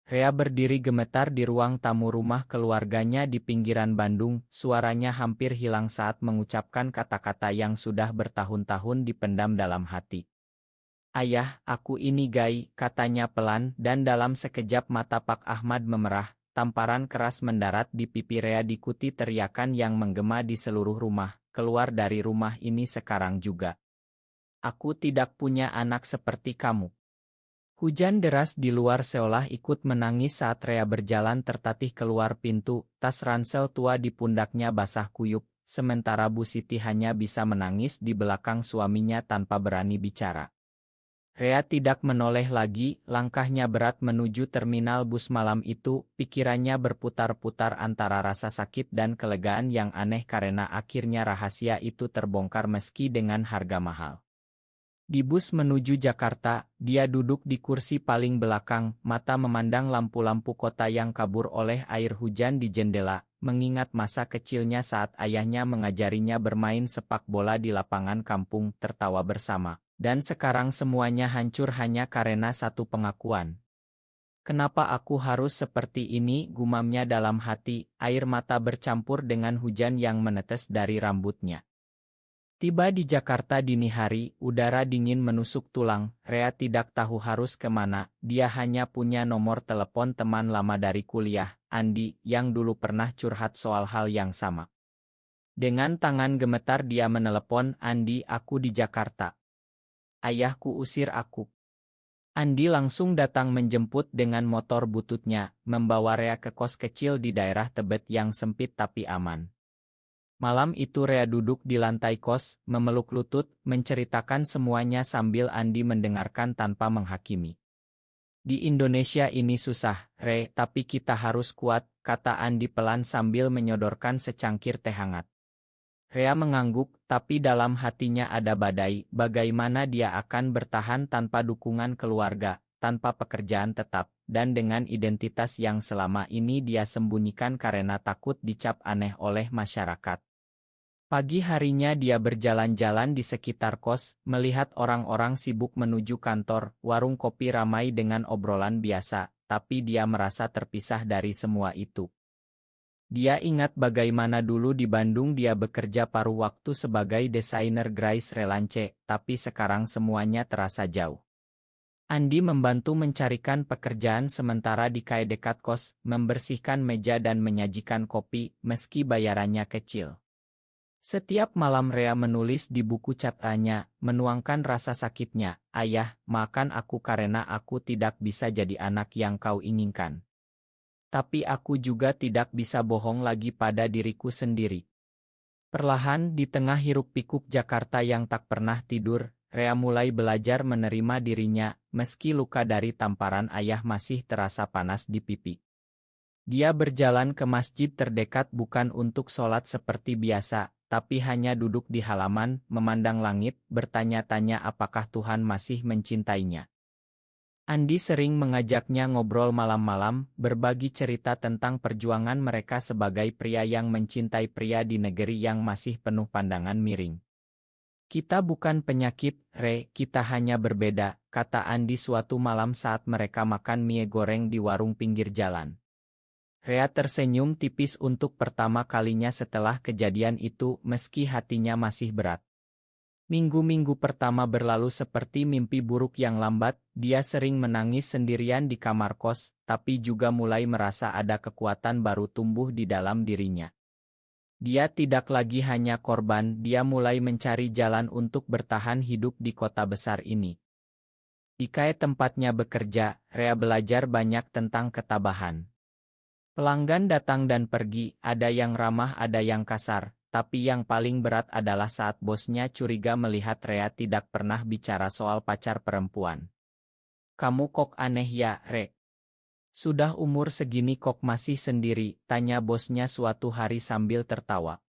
Rea berdiri gemetar di ruang tamu rumah keluarganya di pinggiran Bandung, suaranya hampir hilang saat mengucapkan kata-kata yang sudah bertahun-tahun dipendam dalam hati. "Ayah, aku ini Gai," katanya pelan, dan dalam sekejap mata Pak Ahmad memerah, tamparan keras mendarat di pipi Rea diikuti teriakan yang menggema di seluruh rumah, "Keluar dari rumah ini sekarang juga. Aku tidak punya anak seperti kamu." Hujan deras di luar seolah ikut menangis saat Rea berjalan tertatih keluar pintu, tas ransel tua di pundaknya basah kuyup, sementara Bu Siti hanya bisa menangis di belakang suaminya tanpa berani bicara. Rea tidak menoleh lagi, langkahnya berat menuju terminal bus malam itu, pikirannya berputar-putar antara rasa sakit dan kelegaan yang aneh karena akhirnya rahasia itu terbongkar meski dengan harga mahal. Di bus menuju Jakarta, dia duduk di kursi paling belakang, mata memandang lampu-lampu kota yang kabur oleh air hujan di jendela, mengingat masa kecilnya saat ayahnya mengajarinya bermain sepak bola di lapangan kampung, tertawa bersama. Dan sekarang semuanya hancur hanya karena satu pengakuan. "Kenapa aku harus seperti ini?" gumamnya dalam hati, air mata bercampur dengan hujan yang menetes dari rambutnya. Tiba di Jakarta dini hari, udara dingin menusuk tulang, Rea tidak tahu harus kemana, dia hanya punya nomor telepon teman lama dari kuliah, Andi, yang dulu pernah curhat soal hal yang sama. Dengan tangan gemetar dia menelepon, "Andi, aku di Jakarta. Ayahku usir aku." Andi langsung datang menjemput dengan motor bututnya, membawa Rea ke kos kecil di daerah Tebet yang sempit tapi aman. Malam itu Rea duduk di lantai kos, memeluk lutut, menceritakan semuanya sambil Andi mendengarkan tanpa menghakimi. "Di Indonesia ini susah, Re, tapi kita harus kuat," kata Andi pelan sambil menyodorkan secangkir teh hangat. Rea mengangguk, tapi dalam hatinya ada badai, bagaimana dia akan bertahan tanpa dukungan keluarga, tanpa pekerjaan tetap, dan dengan identitas yang selama ini dia sembunyikan karena takut dicap aneh oleh masyarakat. Pagi harinya dia berjalan-jalan di sekitar kos, melihat orang-orang sibuk menuju kantor, warung kopi ramai dengan obrolan biasa, tapi dia merasa terpisah dari semua itu. Dia ingat bagaimana dulu di Bandung dia bekerja paruh waktu sebagai desainer Grace Relance, tapi sekarang semuanya terasa jauh. Andi membantu mencarikan pekerjaan sementara di KAI dekat kos, membersihkan meja dan menyajikan kopi, meski bayarannya kecil. Setiap malam Rea menulis di buku catanya, menuangkan rasa sakitnya, "Ayah, maafkan aku karena aku tidak bisa jadi anak yang kau inginkan. Tapi aku juga tidak bisa bohong lagi pada diriku sendiri." Perlahan di tengah hiruk-pikuk Jakarta yang tak pernah tidur, Rea mulai belajar menerima dirinya, meski luka dari tamparan ayah masih terasa panas di pipi. Dia berjalan ke masjid terdekat bukan untuk sholat seperti biasa, tapi hanya duduk di halaman, memandang langit, bertanya-tanya apakah Tuhan masih mencintainya. Andi sering mengajaknya ngobrol malam-malam, berbagi cerita tentang perjuangan mereka sebagai pria yang mencintai pria di negeri yang masih penuh pandangan miring. "Kita bukan penyakit, Re, kita hanya berbeda," kata Andi suatu malam saat mereka makan mie goreng di warung pinggir jalan. Rea tersenyum tipis untuk pertama kalinya setelah kejadian itu, meski hatinya masih berat. Minggu-minggu pertama berlalu seperti mimpi buruk yang lambat, dia sering menangis sendirian di kamar kos, tapi juga mulai merasa ada kekuatan baru tumbuh di dalam dirinya. Dia tidak lagi hanya korban, dia mulai mencari jalan untuk bertahan hidup di kota besar ini. Di KAI tempatnya bekerja, Rea belajar banyak tentang ketabahan. Pelanggan datang dan pergi, ada yang ramah ada yang kasar, tapi yang paling berat adalah saat bosnya curiga melihat Rea tidak pernah bicara soal pacar perempuan. "Kamu kok aneh ya, Re? Sudah umur segini kok masih sendiri?" tanya bosnya suatu hari sambil tertawa.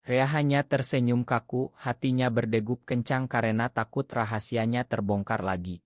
Rea hanya tersenyum kaku, hatinya berdegup kencang karena takut rahasianya terbongkar lagi.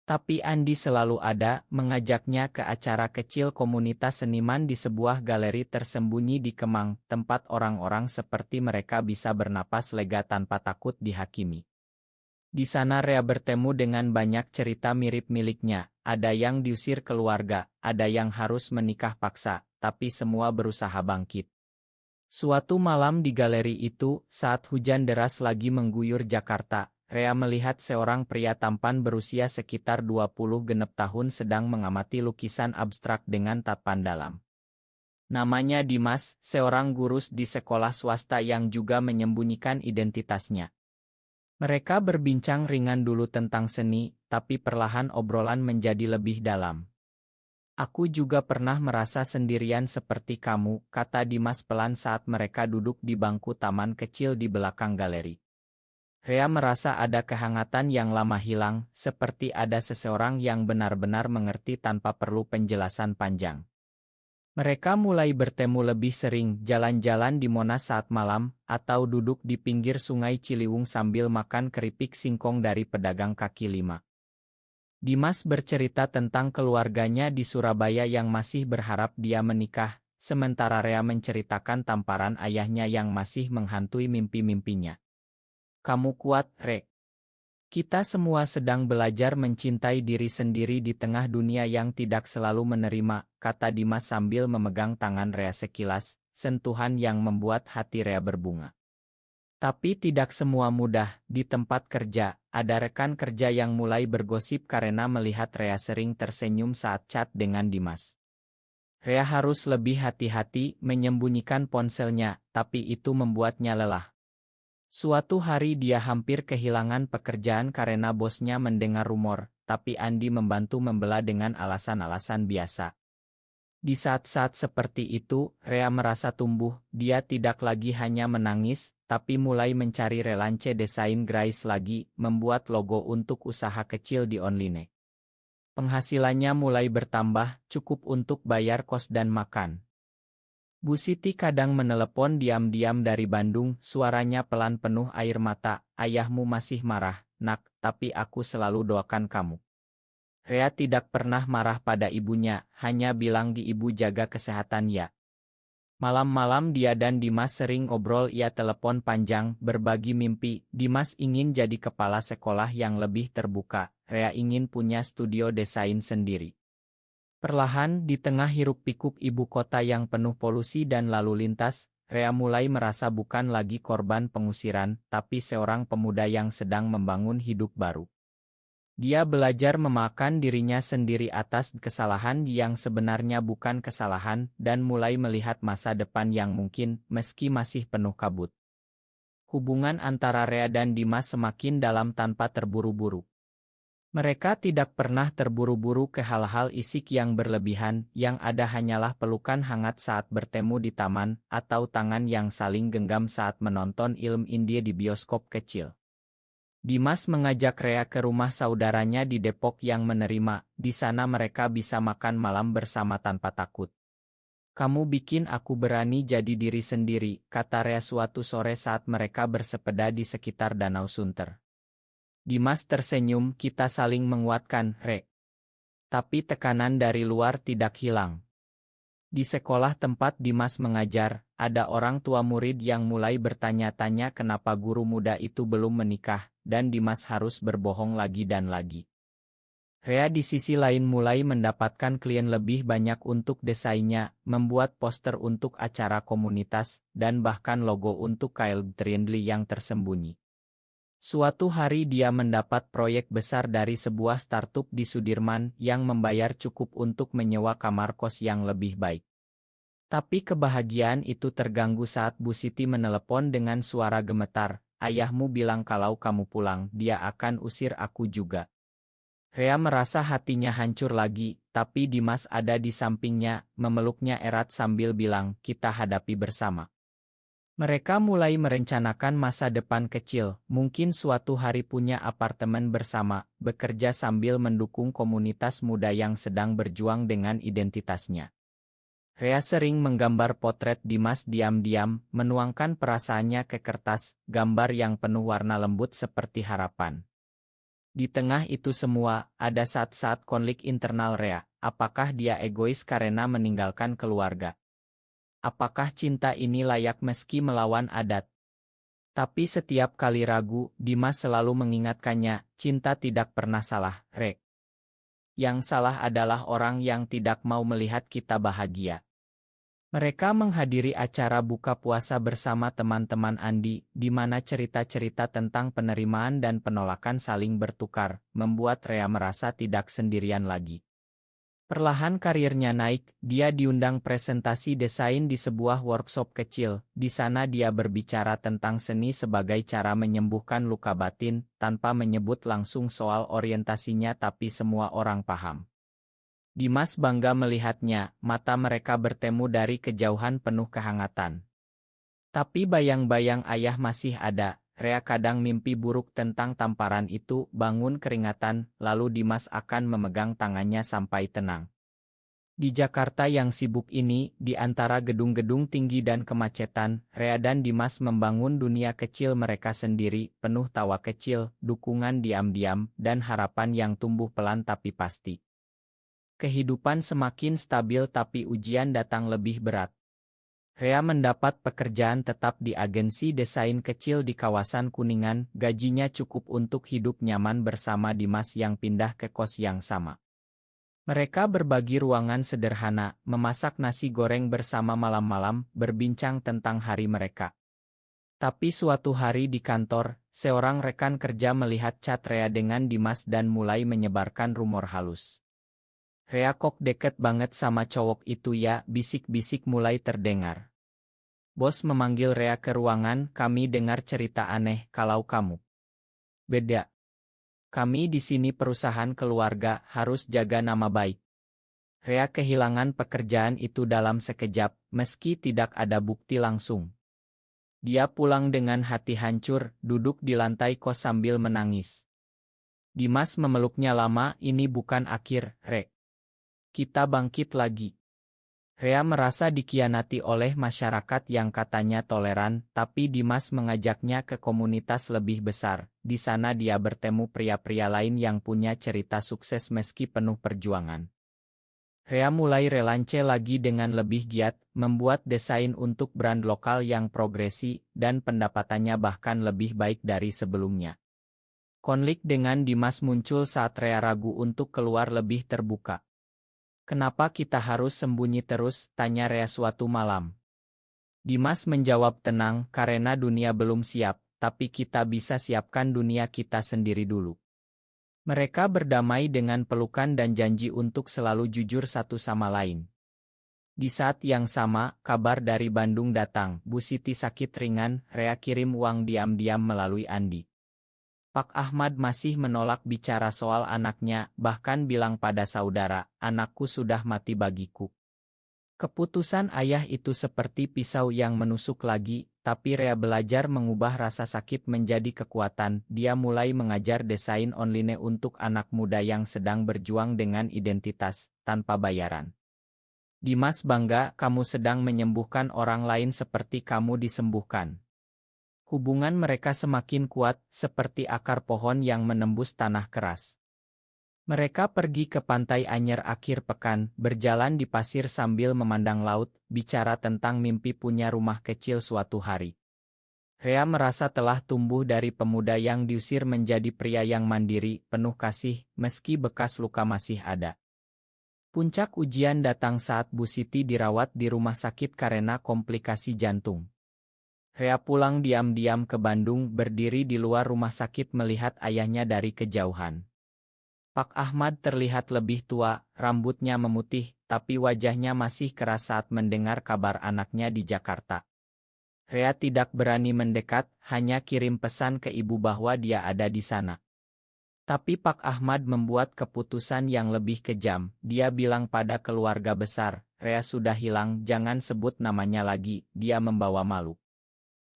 Tapi Andi selalu ada, mengajaknya ke acara kecil komunitas seniman di sebuah galeri tersembunyi di Kemang, tempat orang-orang seperti mereka bisa bernapas lega tanpa takut dihakimi. Di sana Rea bertemu dengan banyak cerita mirip miliknya, ada yang diusir keluarga, ada yang harus menikah paksa, tapi semua berusaha bangkit. Suatu malam di galeri itu, saat hujan deras lagi mengguyur Jakarta, Rea melihat seorang pria tampan berusia sekitar 20 genep tahun sedang mengamati lukisan abstrak dengan tatapan dalam. Namanya Dimas, seorang guru di sekolah swasta yang juga menyembunyikan identitasnya. Mereka berbincang ringan dulu tentang seni, tapi perlahan obrolan menjadi lebih dalam. Aku juga pernah merasa sendirian seperti kamu, kata Dimas pelan saat mereka duduk di bangku taman kecil di belakang galeri. Rea merasa ada kehangatan yang lama hilang, seperti ada seseorang yang benar-benar mengerti tanpa perlu penjelasan panjang. Mereka mulai bertemu lebih sering, jalan-jalan di Monas saat malam, atau duduk di pinggir sungai Ciliwung sambil makan keripik singkong dari pedagang kaki lima. Dimas bercerita tentang keluarganya di Surabaya yang masih berharap dia menikah, sementara Rea menceritakan tamparan ayahnya yang masih menghantui mimpi-mimpinya. Kamu kuat, Re. Kita semua sedang belajar mencintai diri sendiri di tengah dunia yang tidak selalu menerima, kata Dimas sambil memegang tangan Rea sekilas, sentuhan yang membuat hati Rea berbunga. Tapi tidak semua mudah. Di tempat kerja, ada rekan kerja yang mulai bergosip karena melihat Rea sering tersenyum saat chat dengan Dimas. Rea harus lebih hati-hati menyembunyikan ponselnya, tapi itu membuatnya lelah. Suatu hari dia hampir kehilangan pekerjaan karena bosnya mendengar rumor, tapi Andi membantu membela dengan alasan-alasan biasa. Di saat-saat seperti itu, Rea merasa tumbuh. Dia tidak lagi hanya menangis, tapi mulai mencari relance desain Grace lagi, membuat logo untuk usaha kecil di online. Penghasilannya mulai bertambah, cukup untuk bayar kos dan makan. Bu Siti kadang menelepon diam-diam dari Bandung, suaranya pelan penuh air mata. Ayahmu masih marah, nak, tapi aku selalu doakan kamu. Rea tidak pernah marah pada ibunya, hanya bilang di ibu jaga kesehatan ya. Malam-malam dia dan Dimas sering ngobrol, ia telepon panjang, berbagi mimpi. Dimas ingin jadi kepala sekolah yang lebih terbuka, Rea ingin punya studio desain sendiri. Perlahan, di tengah hiruk-pikuk ibu kota yang penuh polusi dan lalu lintas, Rea mulai merasa bukan lagi korban pengusiran, tapi seorang pemuda yang sedang membangun hidup baru. Dia belajar memakan dirinya sendiri atas kesalahan yang sebenarnya bukan kesalahan dan mulai melihat masa depan yang mungkin meski masih penuh kabut. Hubungan antara Rea dan Dimas semakin dalam tanpa terburu-buru. Mereka tidak pernah terburu-buru ke hal-hal isik yang berlebihan, yang ada hanyalah pelukan hangat saat bertemu di taman, atau tangan yang saling genggam saat menonton film India di bioskop kecil. Dimas mengajak Rea ke rumah saudaranya di Depok yang menerima, di sana mereka bisa makan malam bersama tanpa takut. Kamu bikin aku berani jadi diri sendiri, kata Rea suatu sore saat mereka bersepeda di sekitar Danau Sunter. Dimas tersenyum, kita saling menguatkan, Re. Tapi tekanan dari luar tidak hilang. Di sekolah tempat Dimas mengajar, ada orang tua murid yang mulai bertanya-tanya kenapa guru muda itu belum menikah, dan Dimas harus berbohong lagi dan lagi. Rea di sisi lain mulai mendapatkan klien lebih banyak untuk desainnya, membuat poster untuk acara komunitas, dan bahkan logo untuk Kyle Trindley yang tersembunyi. Suatu hari dia mendapat proyek besar dari sebuah startup di Sudirman yang membayar cukup untuk menyewa kamar kos yang lebih baik. Tapi kebahagiaan itu terganggu saat Bu Siti menelepon dengan suara gemetar, ayahmu bilang kalau kamu pulang, dia akan usir aku juga. Rea merasa hatinya hancur lagi, tapi Dimas ada di sampingnya, memeluknya erat sambil bilang, kita hadapi bersama. Mereka mulai merencanakan masa depan kecil, mungkin suatu hari punya apartemen bersama, bekerja sambil mendukung komunitas muda yang sedang berjuang dengan identitasnya. Rea sering menggambar potret Dimas diam-diam, menuangkan perasaannya ke kertas, gambar yang penuh warna lembut seperti harapan. Di tengah itu semua, ada saat-saat konflik internal Rea, apakah dia egois karena meninggalkan keluarga? Apakah cinta ini layak meski melawan adat? Tapi setiap kali ragu, Dimas selalu mengingatkannya, cinta tidak pernah salah, Re. Yang salah adalah orang yang tidak mau melihat kita bahagia. Mereka menghadiri acara buka puasa bersama teman-teman Andi, di mana cerita-cerita tentang penerimaan dan penolakan saling bertukar, membuat Rea merasa tidak sendirian lagi. Perlahan karirnya naik, dia diundang presentasi desain di sebuah workshop kecil. Di sana dia berbicara tentang seni sebagai cara menyembuhkan luka batin, tanpa menyebut langsung soal orientasinya, tapi semua orang paham. Dimas bangga melihatnya, mata mereka bertemu dari kejauhan penuh kehangatan. Tapi bayang-bayang ayah masih ada. Rea kadang mimpi buruk tentang tamparan itu, bangun keringatan, lalu Dimas akan memegang tangannya sampai tenang. Di Jakarta yang sibuk ini, di antara gedung-gedung tinggi dan kemacetan, Rea dan Dimas membangun dunia kecil mereka sendiri, penuh tawa kecil, dukungan diam-diam, dan harapan yang tumbuh pelan tapi pasti. Kehidupan semakin stabil tapi ujian datang lebih berat. Rea mendapat pekerjaan tetap di agensi desain kecil di kawasan Kuningan, gajinya cukup untuk hidup nyaman bersama Dimas yang pindah ke kos yang sama. Mereka berbagi ruangan sederhana, memasak nasi goreng bersama malam-malam, berbincang tentang hari mereka. Tapi suatu hari di kantor, seorang rekan kerja melihat chat Rea dengan Dimas dan mulai menyebarkan rumor halus. Rea kok deket banget sama cowok itu ya, bisik-bisik mulai terdengar. Bos memanggil Rea ke ruangan, kami dengar cerita aneh, kalau kamu. Beda. Kami di sini perusahaan keluarga, harus jaga nama baik. Rea kehilangan pekerjaan itu dalam sekejap, meski tidak ada bukti langsung. Dia pulang dengan hati hancur, duduk di lantai kos sambil menangis. Dimas memeluknya lama, ini bukan akhir, Re. Kita bangkit lagi. Rea merasa dikhianati oleh masyarakat yang katanya toleran, tapi Dimas mengajaknya ke komunitas lebih besar. Di sana dia bertemu pria-pria lain yang punya cerita sukses meski penuh perjuangan. Rea mulai relance lagi dengan lebih giat, membuat desain untuk brand lokal yang progresi, dan pendapatannya bahkan lebih baik dari sebelumnya. Konflik dengan Dimas muncul saat Rea ragu untuk keluar lebih terbuka. Kenapa kita harus sembunyi terus? Tanya Rea suatu malam. Dimas menjawab tenang, karena dunia belum siap, tapi kita bisa siapkan dunia kita sendiri dulu. Mereka berdamai dengan pelukan dan janji untuk selalu jujur satu sama lain. Di saat yang sama, kabar dari Bandung datang, Bu Siti sakit ringan, Rea kirim uang diam-diam melalui Andi. Pak Ahmad masih menolak bicara soal anaknya, bahkan bilang pada saudara, anakku sudah mati bagiku. Keputusan ayah itu seperti pisau yang menusuk lagi, tapi Rea belajar mengubah rasa sakit menjadi kekuatan. Dia mulai mengajar desain online untuk anak muda yang sedang berjuang dengan identitas, tanpa bayaran. Dimas bangga, kamu sedang menyembuhkan orang lain seperti kamu disembuhkan. Hubungan mereka semakin kuat, seperti akar pohon yang menembus tanah keras. Mereka pergi ke pantai Anyer akhir pekan, berjalan di pasir sambil memandang laut, bicara tentang mimpi punya rumah kecil suatu hari. Rea merasa telah tumbuh dari pemuda yang diusir menjadi pria yang mandiri, penuh kasih, meski bekas luka masih ada. Puncak ujian datang saat Bu Siti dirawat di rumah sakit karena komplikasi jantung. Rea pulang diam-diam ke Bandung, berdiri di luar rumah sakit melihat ayahnya dari kejauhan. Pak Ahmad terlihat lebih tua, rambutnya memutih, tapi wajahnya masih keras saat mendengar kabar anaknya di Jakarta. Rea tidak berani mendekat, hanya kirim pesan ke ibu bahwa dia ada di sana. Tapi Pak Ahmad membuat keputusan yang lebih kejam. Dia bilang pada keluarga besar, Rea sudah hilang, jangan sebut namanya lagi, dia membawa malu.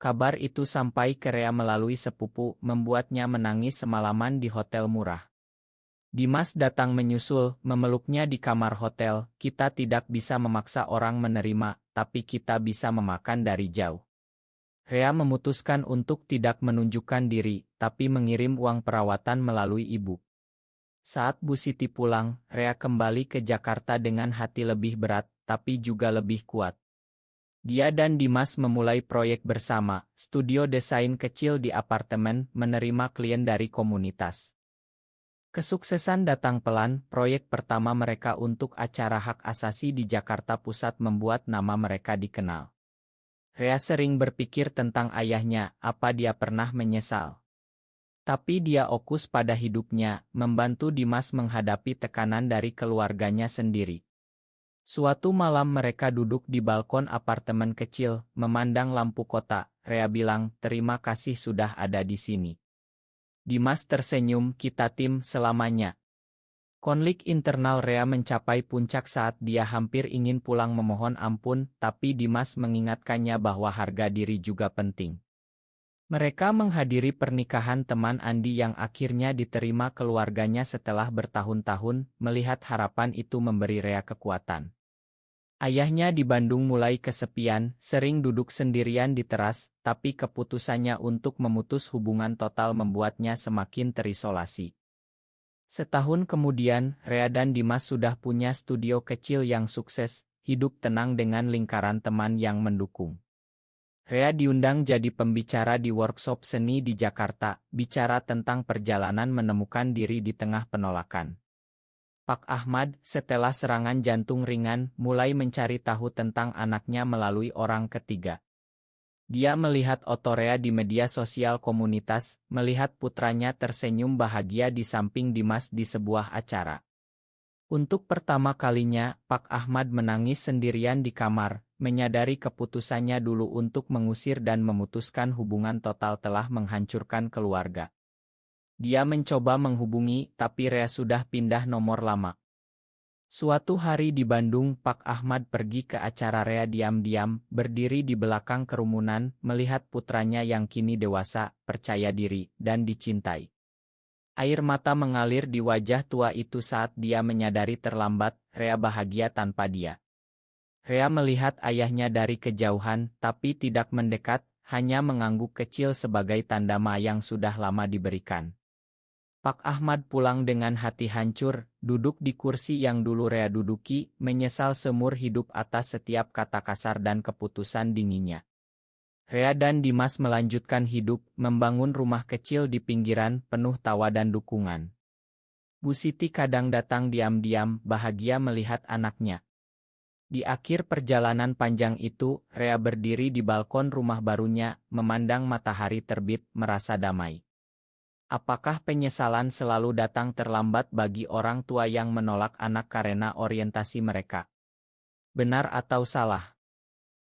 Kabar itu sampai ke Rea melalui sepupu, membuatnya menangis semalaman di hotel murah. Dimas datang menyusul, memeluknya di kamar hotel. Kita tidak bisa memaksa orang menerima, tapi kita bisa memakan dari jauh. Rea memutuskan untuk tidak menunjukkan diri, tapi mengirim uang perawatan melalui ibu. Saat Bu Siti pulang, Rea kembali ke Jakarta dengan hati lebih berat, tapi juga lebih kuat. Dia dan Dimas memulai proyek bersama, studio desain kecil di apartemen, menerima klien dari komunitas. Kesuksesan datang pelan, proyek pertama mereka untuk acara hak asasi di Jakarta Pusat membuat nama mereka dikenal. Rea sering berpikir tentang ayahnya, apa dia pernah menyesal. Tapi dia fokus pada hidupnya, membantu Dimas menghadapi tekanan dari keluarganya sendiri. Suatu malam mereka duduk di balkon apartemen kecil, memandang lampu kota. Rea bilang, terima kasih sudah ada di sini. Dimas tersenyum, kita tim selamanya. Konflik internal Rea mencapai puncak saat dia hampir ingin pulang memohon ampun, tapi Dimas mengingatkannya bahwa harga diri juga penting. Mereka menghadiri pernikahan teman Andi yang akhirnya diterima keluarganya setelah bertahun-tahun, melihat harapan itu memberi Rea kekuatan. Ayahnya di Bandung mulai kesepian, sering duduk sendirian di teras, tapi keputusannya untuk memutus hubungan total membuatnya semakin terisolasi. Setahun kemudian, Rea dan Dimas sudah punya studio kecil yang sukses, hidup tenang dengan lingkaran teman yang mendukung. Rea diundang jadi pembicara di workshop seni di Jakarta, bicara tentang perjalanan menemukan diri di tengah penolakan. Pak Ahmad, setelah serangan jantung ringan, mulai mencari tahu tentang anaknya melalui orang ketiga. Dia melihat Otorea di media sosial komunitas, melihat putranya tersenyum bahagia di samping Dimas di sebuah acara. Untuk pertama kalinya, Pak Ahmad menangis sendirian di kamar, menyadari keputusannya dulu untuk mengusir dan memutuskan hubungan total telah menghancurkan keluarga. Dia mencoba menghubungi, tapi Rea sudah pindah nomor lama. Suatu hari di Bandung, Pak Ahmad pergi ke acara Rea diam-diam, berdiri di belakang kerumunan, melihat putranya yang kini dewasa, percaya diri, dan dicintai. Air mata mengalir di wajah tua itu saat dia menyadari terlambat, Rea bahagia tanpa dia. Rea melihat ayahnya dari kejauhan, tapi tidak mendekat, hanya mengangguk kecil sebagai tanda yang sudah lama diberikan. Pak Ahmad pulang dengan hati hancur, duduk di kursi yang dulu Rea duduki, menyesal seumur hidup atas setiap kata kasar dan keputusan dinginnya. Rea dan Dimas melanjutkan hidup, membangun rumah kecil di pinggiran, penuh tawa dan dukungan. Bu Siti kadang datang diam-diam, bahagia melihat anaknya. Di akhir perjalanan panjang itu, Rea berdiri di balkon rumah barunya, memandang matahari terbit, merasa damai. Apakah penyesalan selalu datang terlambat bagi orang tua yang menolak anak karena orientasi mereka? Benar atau salah?